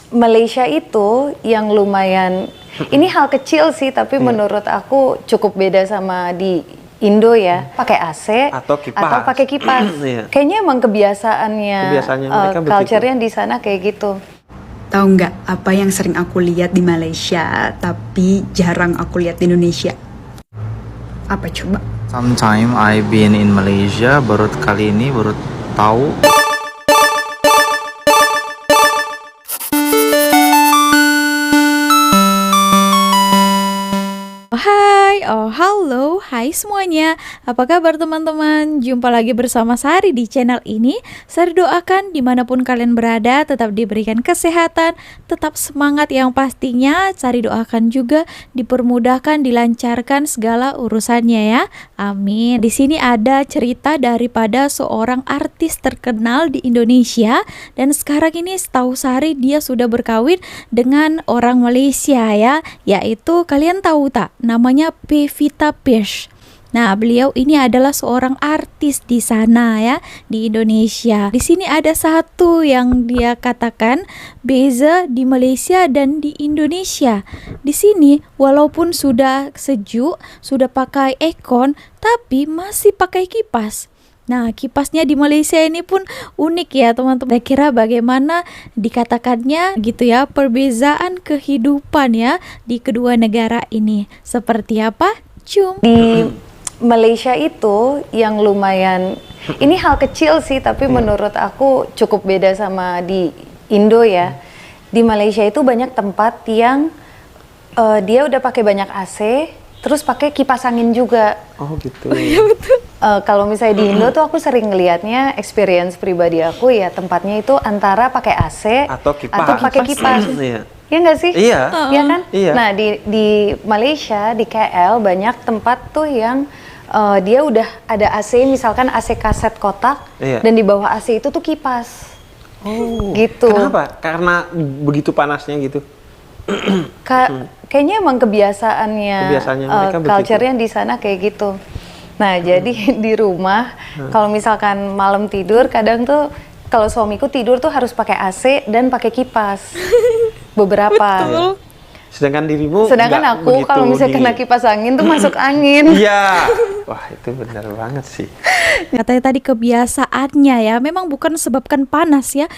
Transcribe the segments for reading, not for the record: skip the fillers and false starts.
Malaysia itu yang lumayan, ini hal kecil sih, tapi menurut aku cukup beda sama di Indo ya. Pakai AC atau kipas. atau pakai kipas. Kayaknya emang kebiasaannya mereka culture-nya di sana kayak gitu. Tahu nggak apa yang sering aku lihat di Malaysia, tapi jarang aku lihat di Indonesia? Apa coba? Sometime I been in Malaysia, baru kali ini baru tahu. Halo, hai semuanya. Apa kabar teman-teman? Jumpa lagi bersama Sari di channel ini. Sari doakan dimanapun kalian berada tetap diberikan kesehatan, tetap semangat yang pastinya. Sari doakan juga dipermudahkan, dilancarkan segala urusannya ya. Amin. Di sini ada cerita daripada seorang artis terkenal di Indonesia, dan sekarang ini setahu Sari dia sudah berkawin dengan orang Malaysia ya, yaitu kalian tahu tak namanya Pevita Pearce. Nah, beliau ini adalah seorang artis di sana ya, di Indonesia. Di sini ada satu yang dia katakan beza di Malaysia dan di Indonesia. Di sini walaupun sudah sejuk, sudah pakai aircon, tapi masih pakai kipas. Nah, kipasnya di Malaysia ini pun unik ya teman-teman. Kira bagaimana dikatakannya gitu ya, perbezaan kehidupan ya di kedua negara ini. Seperti apa? Di Malaysia itu yang lumayan, ini hal kecil sih, tapi menurut aku cukup beda sama di Indo ya. Di Malaysia itu banyak tempat yang dia udah pakai banyak AC, terus pakai kipas angin juga. Oh gitu. Iya betul. Kalau misalnya di Indo tuh aku sering ngelihatnya, experience pribadi aku ya, tempatnya itu antara pakai AC atau pakai kipas. Ya nggak sih? Iya. Iya kan? Iya. Nah di Malaysia, di KL banyak tempat tuh yang dia udah ada AC, misalkan AC kaset kotak, dan di bawah AC itu tuh kipas. Oh. Gitu. Kenapa? Karena begitu panasnya gitu. Kayaknya emang kebiasaannya mereka culture-nya di sana kayak gitu. Nah jadi di rumah kalau misalkan malam tidur, kadang tuh kalau suamiku tidur tuh harus pakai AC dan pakai kipas. Beberapa. Betul. Sedangkan aku kalau misalnya kena kipas angin tuh masuk angin. Iya. Wah, itu benar banget sih. Katanya tadi kebiasaannya ya, memang bukan sebabkan panas ya.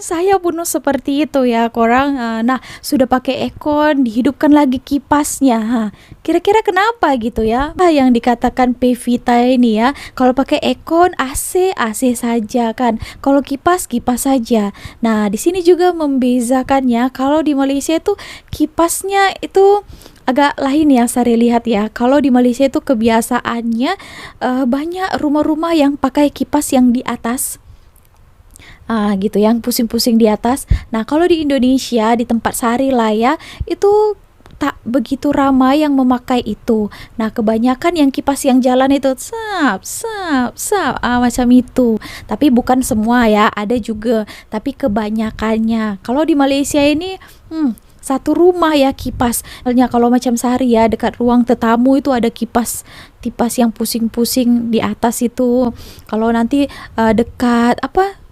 Saya pun seperti itu ya korang. Nah, sudah pakai aircon, dihidupkan lagi kipasnya. Kira-kira kenapa gitu ya? Yang dikatakan Pevita ini ya, kalau pakai aircon AC saja kan. Kalau kipas saja. Nah, di sini juga membezakannya. Kalau di Malaysia itu kipasnya itu agak lain ya, Sari lihat ya. Kalau di Malaysia itu kebiasaannya banyak rumah-rumah yang pakai kipas yang di atas. Gitu, yang pusing-pusing di atas. Nah, kalau di Indonesia, di tempat Sari lah ya, itu tak begitu ramai yang memakai itu. Nah, kebanyakan yang kipas yang jalan itu macam itu. Tapi bukan semua ya, ada juga. Tapi kebanyakannya. Kalau di Malaysia ini, satu rumah ya kipas. Misalnya kalau macam Sari ya, dekat ruang tetamu itu ada kipas yang pusing-pusing di atas itu. Kalau nanti dekat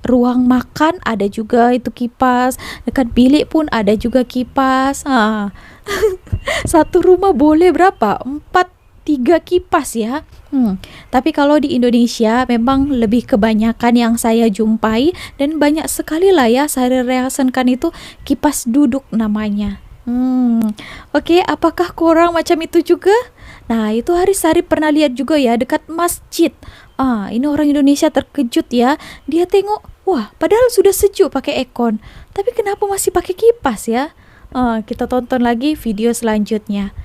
ruang makan ada juga itu kipas. Dekat bilik pun ada juga kipas. Satu rumah boleh berapa? 3 kipas ya. Tapi kalau di Indonesia memang lebih kebanyakan yang saya jumpai, dan banyak sekali lah ya saya rasakan itu kipas duduk namanya. Oke, apakah korang macam itu juga? Nah, itu Sari pernah lihat juga ya dekat masjid. Ini orang Indonesia terkejut ya. Dia tengok, wah, padahal sudah sejuk pakai aircon, tapi kenapa masih pakai kipas ya? Kita tonton lagi video selanjutnya.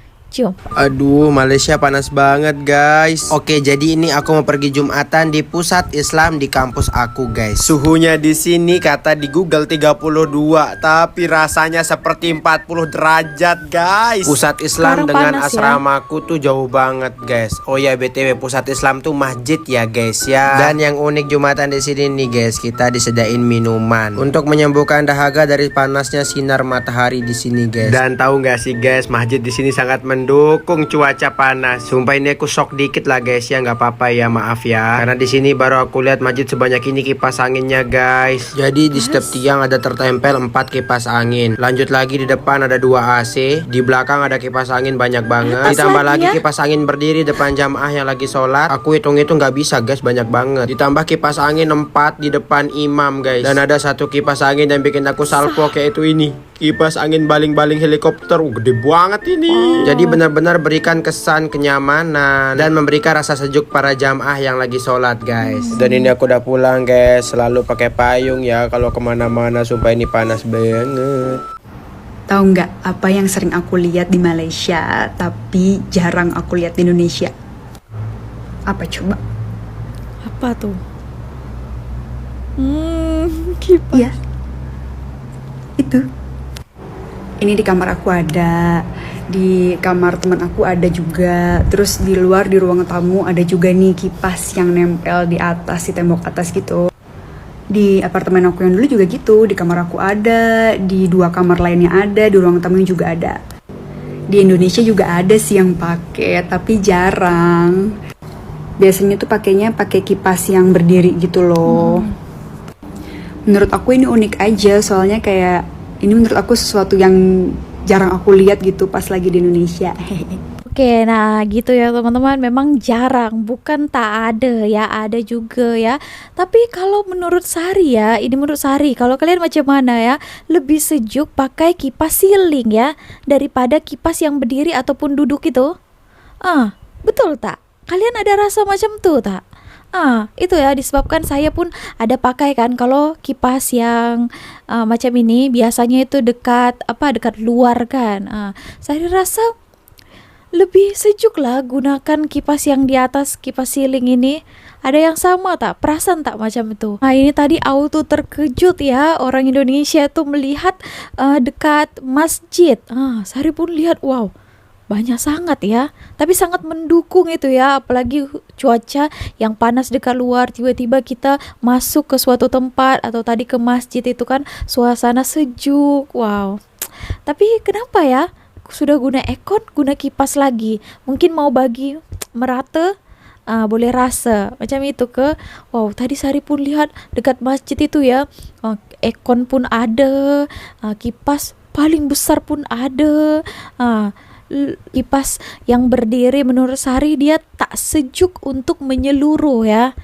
Aduh, Malaysia panas banget guys. Oke, jadi ini aku mau pergi Jumatan di pusat Islam di kampus aku guys. Suhunya di sini kata di Google 32, tapi rasanya seperti 40 derajat guys. Pusat Islam sekarang dengan panas, asramaku tuh jauh banget guys. Oh ya, BTW pusat Islam tuh masjid ya guys ya. Dan yang unik Jumatan di sini nih guys, kita disediain minuman untuk menyembuhkan dahaga dari panasnya sinar matahari di sini guys. Dan tahu nggak sih guys, masjid di sini sangat mendukung cuaca panas. Sumpah ini aku shock dikit lah guys ya, nggak apa-apa ya, maaf ya. Karena di sini baru aku lihat masjid sebanyak ini kipas anginnya guys. Jadi di setiap tiang ada tertempel 4 kipas angin. Lanjut lagi di depan ada 2 AC, di belakang ada kipas angin banyak banget. Ditambah lagi kipas angin berdiri depan jamaah yang lagi sholat. Aku hitung-hitung nggak bisa guys, banyak banget. Ditambah kipas angin 4 di depan imam guys. Dan ada 1 kipas angin yang bikin aku salpok, yaitu ini. Kipas angin baling-baling helikopter, gede banget ini. Jadi benar-benar berikan kesan kenyamanan dan memberikan rasa sejuk para jamaah yang lagi sholat guys. Dan ini aku udah pulang guys, selalu pakai payung ya kalau kemana-mana, sumpah ini panas banget. Tahu nggak apa yang sering aku lihat di Malaysia tapi jarang aku lihat di Indonesia? Apa coba? Apa tuh? Kipas. Iya, itu. Ini di kamar aku ada, di kamar teman aku ada juga. Terus di luar di ruang tamu ada juga nih kipas yang nempel di atas, di tembok atas gitu. Di apartemen aku yang dulu juga gitu, di kamar aku ada, di 2 kamar lainnya ada, di ruang tamu juga ada. Di Indonesia juga ada sih yang pakai, tapi jarang. Biasanya tuh pakainya pakai kipas yang berdiri gitu loh. Menurut aku ini unik aja, soalnya kayak ini menurut aku sesuatu yang jarang aku lihat gitu pas lagi di Indonesia. Oke, nah gitu ya teman-teman, memang jarang, bukan tak ada ya, ada juga ya. Tapi kalau menurut Sari ya, ini menurut Sari, kalau kalian macam mana ya, lebih sejuk pakai kipas ceiling ya, daripada kipas yang berdiri ataupun duduk itu? Betul tak? Kalian ada rasa macam tuh tak? Itu ya, disebabkan saya pun ada pakai kan, kalau kipas yang macam ini biasanya itu dekat luar kan. Saya rasa lebih sejuk lah gunakan kipas yang di atas, kipas ceiling ini. Ada yang sama tak? Perasaan tak macam itu? Nah ini tadi auto terkejut ya orang Indonesia tuh melihat dekat masjid. Sari pun lihat, wow, banyak sangat ya, tapi sangat mendukung itu ya, apalagi cuaca yang panas dekat luar, tiba-tiba kita masuk ke suatu tempat atau tadi ke masjid itu kan suasana sejuk, wow. Tapi kenapa ya sudah guna aircon, guna kipas lagi? Mungkin mau bagi merata, boleh rasa macam itu ke. Wow, tadi Sari pun lihat dekat masjid itu ya, aircon pun ada, kipas paling besar pun ada. Kipas yang berdiri menurut Sari dia tak sejuk untuk menyeluruh ya.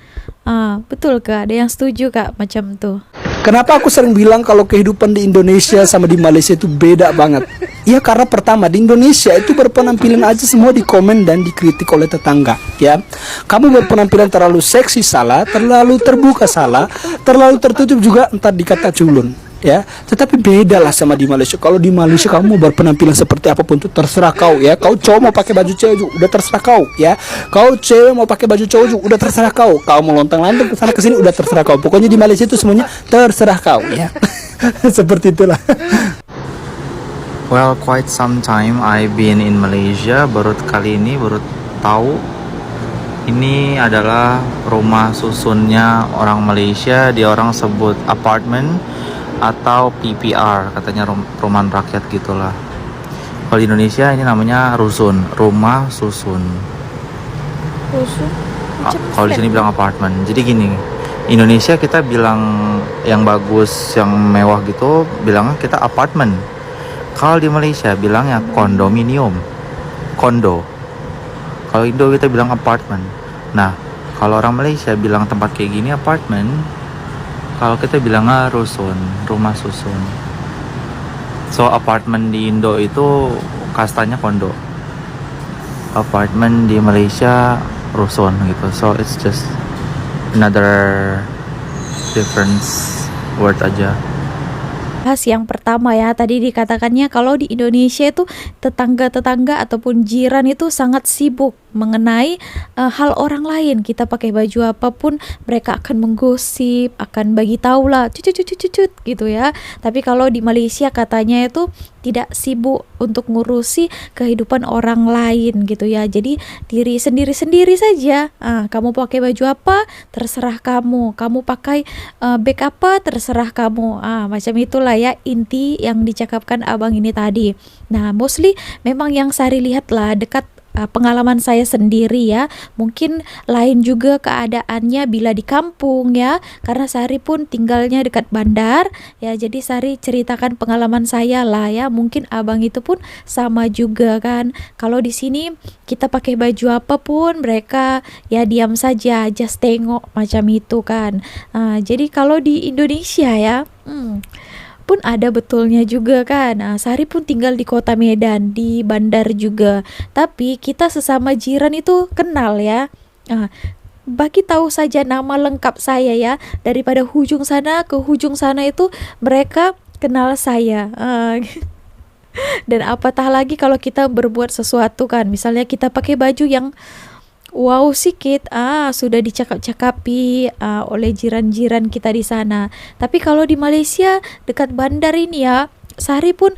Betul Kak? Ada yang setuju Kak macam tuh? Kenapa aku sering bilang kalau kehidupan di Indonesia sama di Malaysia itu beda banget? Ya karena pertama di Indonesia itu berpenampilan aja semua dikomen dan dikritik oleh tetangga ya. Kamu berpenampilan terlalu seksi salah, terlalu terbuka salah, terlalu tertutup juga entar dikata culun. Ya, tetapi beda lah sama di Malaysia. Kalau di Malaysia kamu mau berpenampilan seperti apapun itu terserah kau ya. Kau cowok mau pakai baju cewek juga udah terserah kau ya. Kau cewek mau pakai baju cowok juga udah terserah kau. Kau mau lontang-lantung ke sana ke sini udah terserah kau. Pokoknya di Malaysia itu semuanya terserah kau ya. Seperti itulah. Well, quite some time I've been in Malaysia. Baru kali ini baru tahu ini adalah rumah susunnya orang Malaysia. Dia orang sebut apartment atau PPR, katanya perumahan rakyat gitulah. Kalau di Indonesia ini namanya rusun, rumah susun. Rusun? Kalau di sini bilang apartemen. Jadi gini, Indonesia kita bilang yang bagus, yang mewah gitu, bilangnya kita apartemen. Kalau di Malaysia bilangnya kondominium, kondo. Kalau Indo kita bilang apartemen. Nah, kalau orang Malaysia bilang tempat kayak gini apartemen, kalau kita bilangnya rusun, rumah susun. So apartemen di Indo itu kastanya kondo, apartemen di Malaysia rusun gitu. So it's just another difference word aja. Yang pertama ya, tadi dikatakannya kalau di Indonesia itu tetangga-tetangga ataupun jiran itu sangat sibuk mengenai hal orang lain. Kita pakai baju apapun mereka akan menggosip, akan bagi tahu lah cucut gitu ya. Tapi kalau di Malaysia katanya itu tidak sibuk untuk ngurusi kehidupan orang lain gitu ya. Jadi diri sendiri saja. Kamu pakai baju apa terserah kamu. Kamu pakai bag apa terserah kamu. Macam itulah ya inti yang dicakapkan abang ini tadi. Nah, mostly memang yang Sari lihat lah dekat pengalaman saya sendiri ya. Mungkin lain juga keadaannya bila di kampung ya, karena Sari pun tinggalnya dekat bandar ya. Jadi Sari ceritakan pengalaman saya lah ya. Mungkin abang itu pun sama juga kan. Kalau di sini kita pakai baju apapun mereka ya diam saja, just tengok macam itu kan. Jadi kalau di Indonesia ya pun ada betulnya juga kan. Sari pun tinggal di kota Medan, di bandar juga. Tapi kita sesama jiran itu kenal ya. Bagi tahu saja nama lengkap saya ya. Daripada hujung sana ke hujung sana itu mereka kenal saya. Dan apatah lagi kalau kita berbuat sesuatu kan. Misalnya kita pakai baju yang wow sikit, sudah dicakap-cakapi oleh jiran-jiran kita di sana. Tapi kalau di Malaysia dekat bandar ini ya, Sari pun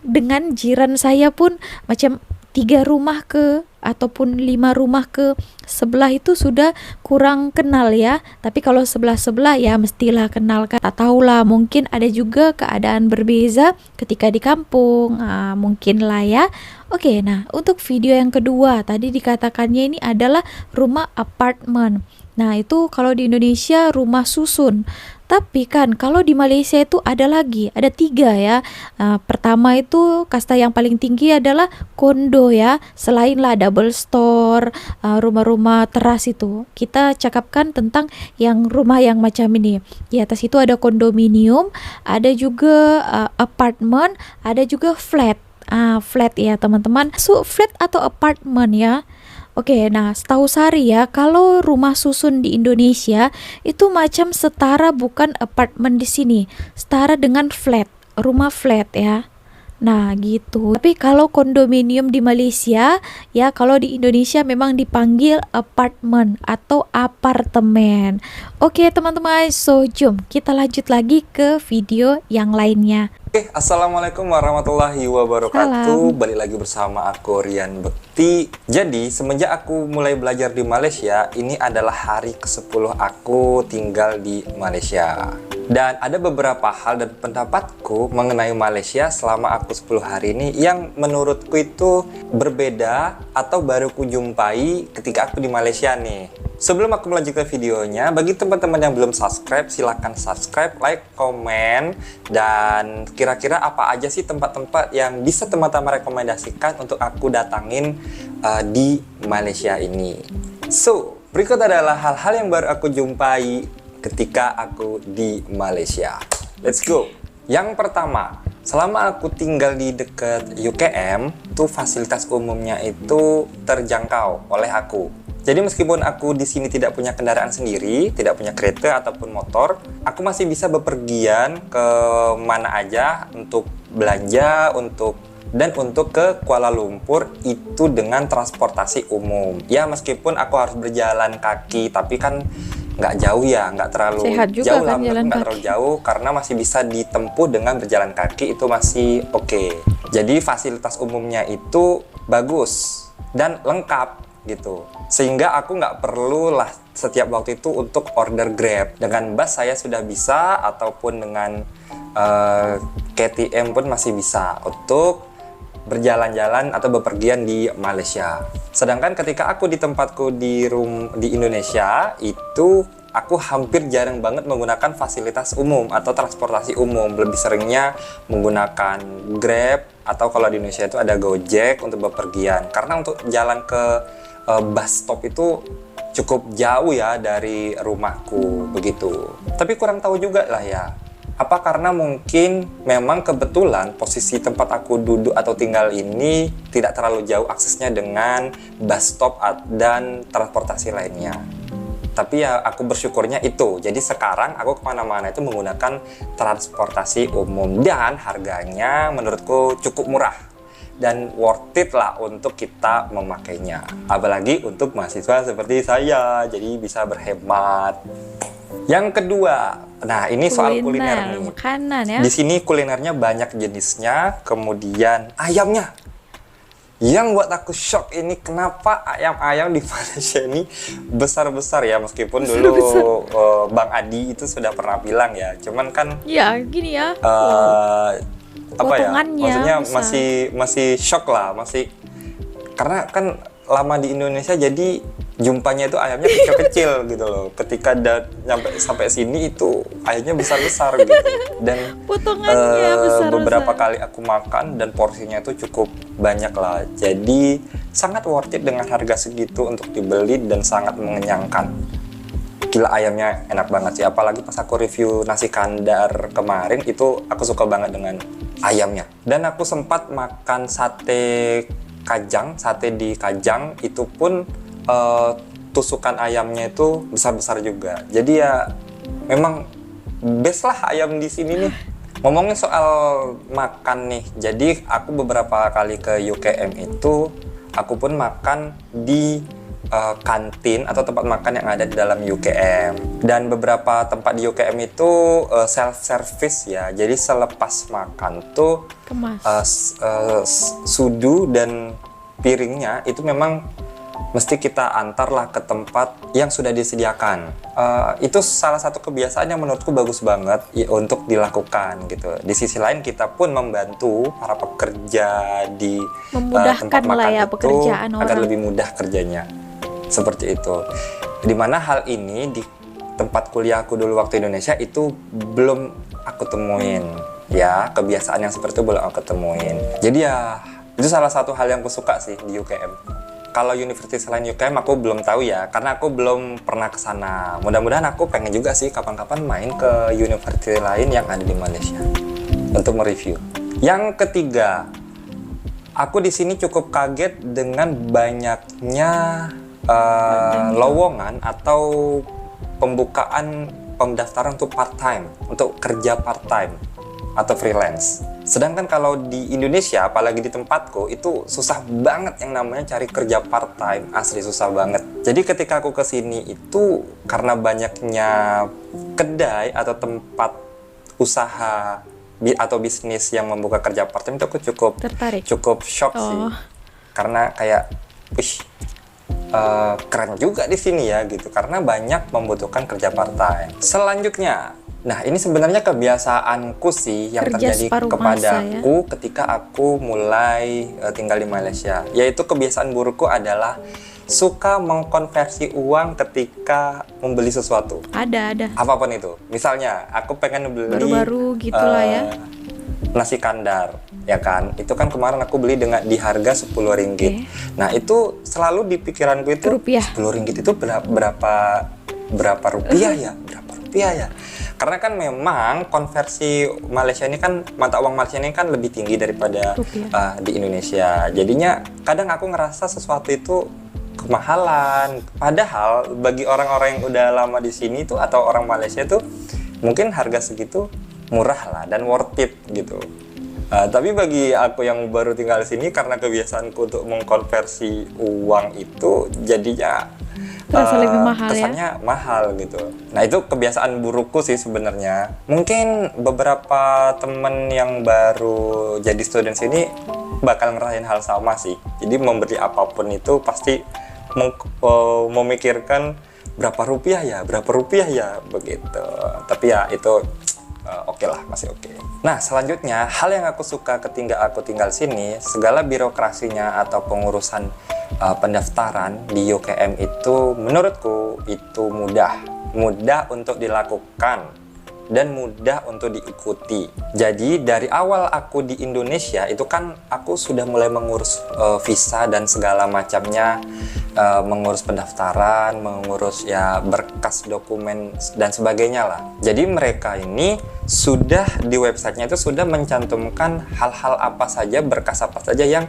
dengan jiran saya pun macam 3 rumah ke ataupun 5 rumah ke sebelah itu sudah kurang kenal ya. Tapi kalau sebelah-sebelah ya mestilah kenal kan. Tak tahulah, mungkin ada juga keadaan berbeza ketika di kampung. Mungkin lah ya. Oke, nah untuk video yang kedua tadi dikatakannya ini adalah rumah apartemen. Nah itu kalau di Indonesia rumah susun. Tapi kan kalau di Malaysia itu ada 3 ya. Pertama itu kasta yang paling tinggi adalah kondo ya. Selain lah double store, rumah-rumah teras itu. Kita cakapkan tentang yang rumah yang macam ini. Di atas itu ada kondominium, ada juga apartemen, ada juga flat. Flat ya teman-teman. So flat atau apartemen ya. Oke, nah setahu Sari ya, kalau rumah susun di Indonesia itu macam setara bukan apartemen di sini, setara dengan flat, rumah flat ya. Nah gitu. Tapi kalau kondominium di Malaysia ya, kalau di Indonesia memang dipanggil apartemen atau apartemen. Oke teman-teman, so jom kita lanjut lagi ke video yang lainnya. Assalamualaikum warahmatullahi wabarakatuh. Balik lagi bersama aku Rian Bekti. Jadi semenjak aku mulai belajar di Malaysia, ini adalah hari ke-10 aku tinggal di Malaysia. Dan ada beberapa hal dan pendapatku mengenai Malaysia selama aku 10 hari ini yang menurutku itu berbeda atau baru ku jumpai ketika aku di Malaysia nih. Sebelum aku melanjutkan videonya, bagi teman-teman yang belum subscribe, silahkan subscribe, like, komen, dan kira-kira apa aja sih tempat-tempat yang bisa teman-teman rekomendasikan untuk aku datangin di Malaysia ini. So, berikut adalah hal-hal yang baru aku jumpai ketika aku di Malaysia. Let's go! Yang pertama, selama aku tinggal di dekat UKM, tuh fasilitas umumnya itu terjangkau oleh aku. Jadi meskipun aku di sini tidak punya kendaraan sendiri, tidak punya kereta ataupun motor, aku masih bisa bepergian ke mana aja untuk belanja, untuk ke Kuala Lumpur itu dengan transportasi umum. Ya meskipun aku harus berjalan kaki, tapi kan nggak jauh ya, nggak terlalu jauh lah, nggak terlalu jauh karena masih bisa ditempuh dengan berjalan kaki, itu masih oke. Jadi fasilitas umumnya itu bagus dan lengkap gitu, sehingga aku nggak perlu lah setiap waktu itu untuk order Grab. Dengan bus saya sudah bisa, ataupun dengan KTM pun masih bisa untuk berjalan-jalan atau bepergian di Malaysia. Sedangkan ketika aku di tempatku di Indonesia itu aku hampir jarang banget menggunakan fasilitas umum atau transportasi umum. Lebih seringnya menggunakan Grab, atau kalau di Indonesia itu ada Gojek untuk bepergian. Karena untuk jalan ke bus stop itu cukup jauh ya dari rumahku begitu. Tapi kurang tahu juga lah ya. Apa karena mungkin memang kebetulan posisi tempat aku duduk atau tinggal ini tidak terlalu jauh aksesnya dengan bus stop dan transportasi lainnya. Tapi ya aku bersyukurnya itu. Jadi sekarang aku kemana-mana itu menggunakan transportasi umum dan harganya menurutku cukup murah. dan worth it lah untuk kita memakainya. Apalagi untuk mahasiswa seperti saya, jadi bisa berhemat. Yang kedua, nah ini soal kuliner nih. Makanan ya. Di sini kulinernya banyak jenisnya, kemudian ayamnya. Yang buat aku shock ini kenapa ayam-ayam di Malaysia ini besar-besar ya, meskipun dulu Bang Adi itu sudah pernah bilang ya, cuman kan Ya, gini ya. apa ya, Potongannya maksudnya besar. masih shock lah, masih karena kan lama di Indonesia jadi jumpanya itu ayamnya kecil-kecil gitu loh. Ketika nyampe sampai sini itu ayamnya besar-besar gitu. Dan Potongannya besar-besar. beberapa kali aku makan dan porsinya itu cukup banyak lah. Jadi sangat worth it dengan harga segitu untuk dibeli dan sangat mengenyangkan. Gila, ayamnya enak banget sih. Apalagi pas aku review nasi kandar kemarin itu aku suka banget dengan ayamnya. Dan aku sempat makan sate kajang, sate di Kajang itu pun tusukan ayamnya itu besar-besar juga. Jadi ya memang best lah ayam di sini nih. Ngomongin soal makan nih, jadi aku beberapa kali ke UKM itu aku pun makan di kantin atau tempat makan yang ada di dalam UKM. Dan beberapa tempat di UKM itu self service ya. Jadi selepas makan tuh sudu dan piringnya itu memang mesti kita antarlah ke tempat yang sudah disediakan. Itu salah satu kebiasaan yang menurutku bagus banget untuk dilakukan gitu. Di sisi lain kita pun membantu para pekerja di tempat makan lah ya itu pekerjaan agar orang. lebih mudah kerjanya. Seperti itu. Dimana hal ini di tempat kuliahku dulu waktu Indonesia itu belum aku temuin. Ya, kebiasaan yang seperti itu belum aku temuin. Jadi ya, itu salah satu hal yang aku suka sih di UKM. Kalau universitas lain UKM aku belum tahu ya, karena aku belum pernah ke sana. Mudah-mudahan aku pengen juga sih kapan-kapan main ke universitas lain yang ada di Malaysia untuk mereview. Yang ketiga, aku di sini cukup kaget dengan banyaknya lowongan atau pembukaan pendaftaran untuk part-time, untuk kerja part-time atau freelance. Sedangkan kalau di Indonesia, apalagi di tempatku, itu susah banget yang namanya cari kerja part-time, asli susah banget. Jadi ketika aku kesini itu karena banyaknya kedai atau tempat usaha atau bisnis yang membuka kerja part-time itu aku cukup shock sih. Karena kayak, keren juga di sini ya gitu, karena banyak membutuhkan kerja part-time. Selanjutnya, nah ini sebenarnya kebiasaanku sih yang Kerja terjadi separuh kepadaku ketika aku mulai tinggal di Malaysia. Yaitu kebiasaan burukku adalah suka mengkonversi uang ketika membeli sesuatu. Ada. Apapun itu. Misalnya aku pengen beli Baru-baru gitulah ya. nasi kandar, ya kan? Itu kan kemarin aku beli di harga Rp10. Nah itu selalu di pikiranku itu Rp10 itu berapa rupiah ya? Berapa rupiah ya? Karena kan memang konversi Malaysia ini kan, mata uang Malaysia ini kan lebih tinggi daripada di Indonesia. Jadinya kadang aku ngerasa sesuatu itu kemahalan. Padahal bagi orang-orang yang udah lama di sini tuh atau orang Malaysia tuh mungkin harga segitu murah lah dan worth it gitu. Tapi bagi aku yang baru tinggal di sini, karena kebiasaanku untuk mengkonversi uang itu jadinya lebih mahal, kesannya mahal gitu. Nah itu kebiasaan burukku sih sebenarnya. Mungkin beberapa temen yang baru jadi student sini bakal ngerasain hal sama sih. Jadi membeli apapun itu pasti memikirkan berapa rupiah ya begitu. Tapi ya itu oke lah, masih oke. Nah selanjutnya, hal yang aku suka ketika aku tinggal sini, segala birokrasinya atau pengurusan pendaftaran di UKM itu menurutku itu mudah untuk dilakukan dan mudah untuk diikuti. Jadi dari awal aku di Indonesia itu kan aku sudah mulai mengurus visa dan segala macamnya, mengurus pendaftaran, mengurus ya berkas dokumen dan sebagainya lah. Jadi mereka ini sudah di websitenya itu sudah mencantumkan hal-hal apa saja, berkas apa saja yang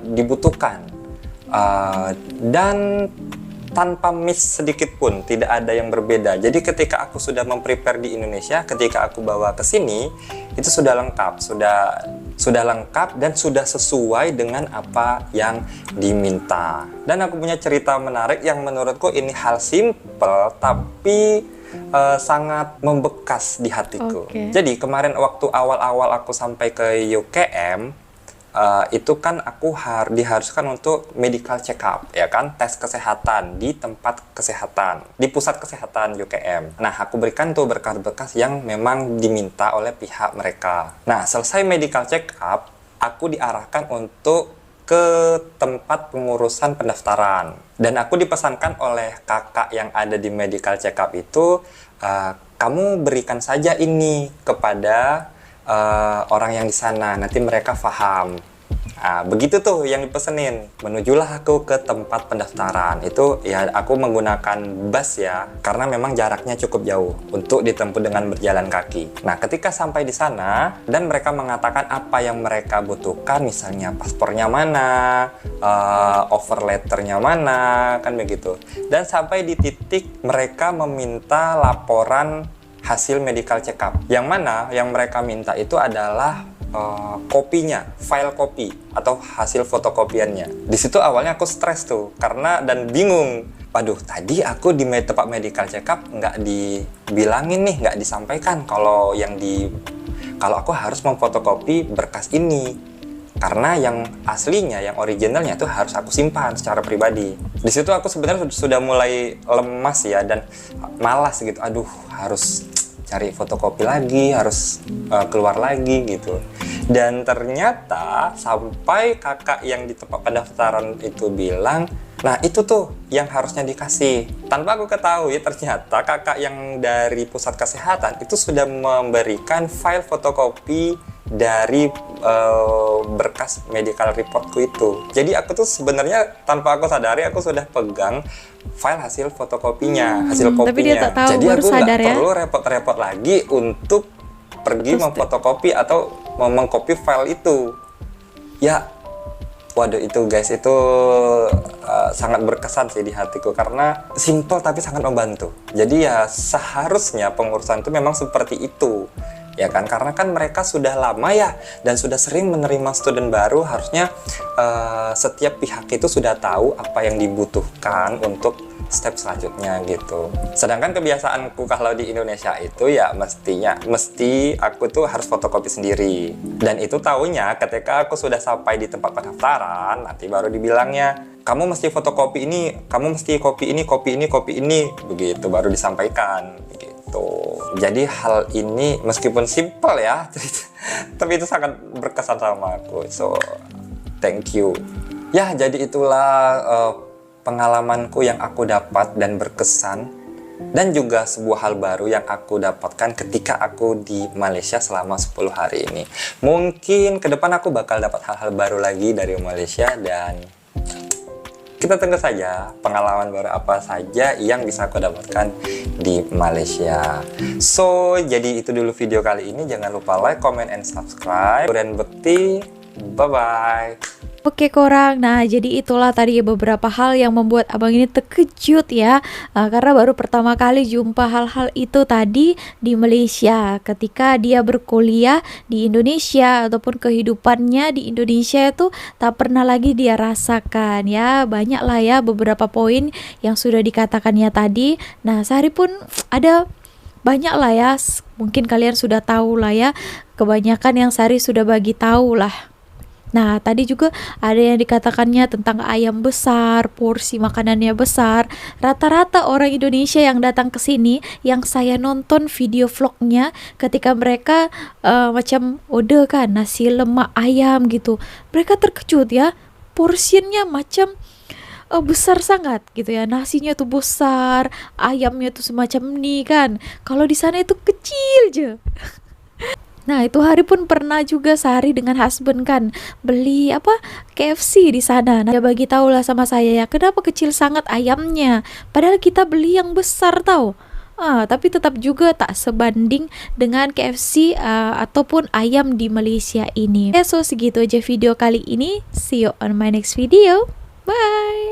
dibutuhkan. Dan tanpa miss sedikit pun, tidak ada yang berbeda. Jadi ketika aku sudah memprepare di Indonesia, ketika aku bawa ke sini itu sudah lengkap, sudah lengkap dan sudah sesuai dengan apa yang diminta. Dan aku punya cerita menarik yang menurutku ini hal simple tapi sangat membekas di hatiku. Jadi kemarin waktu awal-awal aku sampai ke UKM, itu kan aku diharuskan untuk medical check up, ya kan, tes kesehatan di tempat kesehatan, di pusat kesehatan UKM. Nah, aku berikan tuh berkas-berkas yang memang diminta oleh pihak mereka. Nah, selesai medical check up, aku diarahkan untuk ke tempat pengurusan pendaftaran. Dan aku dipesankan oleh kakak yang ada di medical check up itu, kamu berikan saja ini kepada orang yang di sana, nanti mereka paham. Nah, begitu tuh yang dipesenin. Menujulah aku ke tempat pendaftaran. Itu ya aku menggunakan bus ya, karena memang jaraknya cukup jauh untuk ditempuh dengan berjalan kaki. Nah, ketika sampai di sana dan mereka mengatakan apa yang mereka butuhkan, misalnya paspornya mana, offer letternya mana, kan begitu. Dan sampai di titik mereka meminta laporan hasil medical check up. Yang mana yang mereka minta itu adalah kopinya, file kopi atau hasil fotokopiannya. Di situ awalnya aku stres tuh karena dan bingung. Waduh, tadi aku di tempat medical check up nggak dibilangin nih, nggak disampaikan kalau aku harus memfotokopi berkas ini. Karena yang aslinya, yang originalnya itu harus aku simpan secara pribadi. Di situ aku sebenarnya sudah mulai lemas ya dan malas gitu. Aduh, harus cari fotokopi lagi, harus keluar lagi gitu. Dan ternyata sampai kakak yang di tempat pendaftaran itu bilang, nah itu tuh yang harusnya dikasih. Tanpa aku ketahui, ternyata kakak yang dari pusat kesehatan itu sudah memberikan file fotokopi dari berkas medical reportku itu. Jadi aku tuh sebenarnya tanpa aku sadari aku sudah pegang file hasil fotokopinya, hasil kopinya. Tapi dia tak tahu, jadi baru aku sadar nggak ya. perlu repot-repot lagi untuk pergi memfotokopi atau mengcopy file itu. Ya, waduh itu guys, itu sangat berkesan sih di hatiku karena simple tapi sangat membantu. Jadi ya seharusnya pengurusan itu memang seperti itu. Ya kan, karena kan mereka sudah lama ya dan sudah sering menerima student baru, harusnya setiap pihak itu sudah tahu apa yang dibutuhkan untuk step selanjutnya gitu. Sedangkan kebiasaanku kalau di Indonesia itu ya mesti aku tuh harus fotokopi sendiri. Dan itu taunya ketika aku sudah sampai di tempat pendaftaran, nanti baru dibilangnya, kamu mesti fotokopi ini, kamu mesti kopi ini, begitu baru disampaikan gitu. Jadi hal ini meskipun simple ya, tapi itu sangat berkesan sama aku. So, thank you. Ya, jadi itulah pengalamanku yang aku dapat dan berkesan, dan juga sebuah hal baru yang aku dapatkan ketika aku di Malaysia selama 10 hari ini. Mungkin ke depan aku bakal dapat hal-hal baru lagi dari Malaysia, dan kita tunggu saja pengalaman baru apa saja yang bisa aku dapatkan di Malaysia. So, jadi itu dulu video kali ini. Jangan lupa like, comment, and subscribe. Rian Bekti, bye-bye. Oke korang, nah jadi itulah tadi beberapa hal yang membuat abang ini terkejut ya, karena baru pertama kali jumpa hal-hal itu tadi di Malaysia ketika dia berkuliah di Indonesia, ataupun kehidupannya di Indonesia itu tak pernah lagi dia rasakan ya. Banyak lah ya beberapa poin yang sudah dikatakannya tadi. Nah, Sari pun ada banyak lah ya, mungkin kalian sudah tahu lah ya, kebanyakan yang Sari sudah bagi tahu lah. Nah, tadi juga ada yang dikatakannya tentang ayam besar, porsi makanannya besar. Rata-rata orang Indonesia yang datang ke sini, yang saya nonton video vlognya ketika mereka macam order kan nasi lemak ayam gitu, mereka terkejut ya, porsinya macam besar sangat gitu ya, nasinya tuh besar, ayamnya tuh semacam ini kan. Kalau di sana itu kecil je. Nah, itu hari pun pernah juga Sari dengan husband kan beli KFC di sana. Nah, dia bagi tahu lah sama saya ya, kenapa kecil sangat ayamnya, padahal kita beli yang besar tau. Tapi tetap juga tak sebanding dengan KFC ataupun ayam di Malaysia ini. So segitu aja video kali ini. See you on my next video. Bye.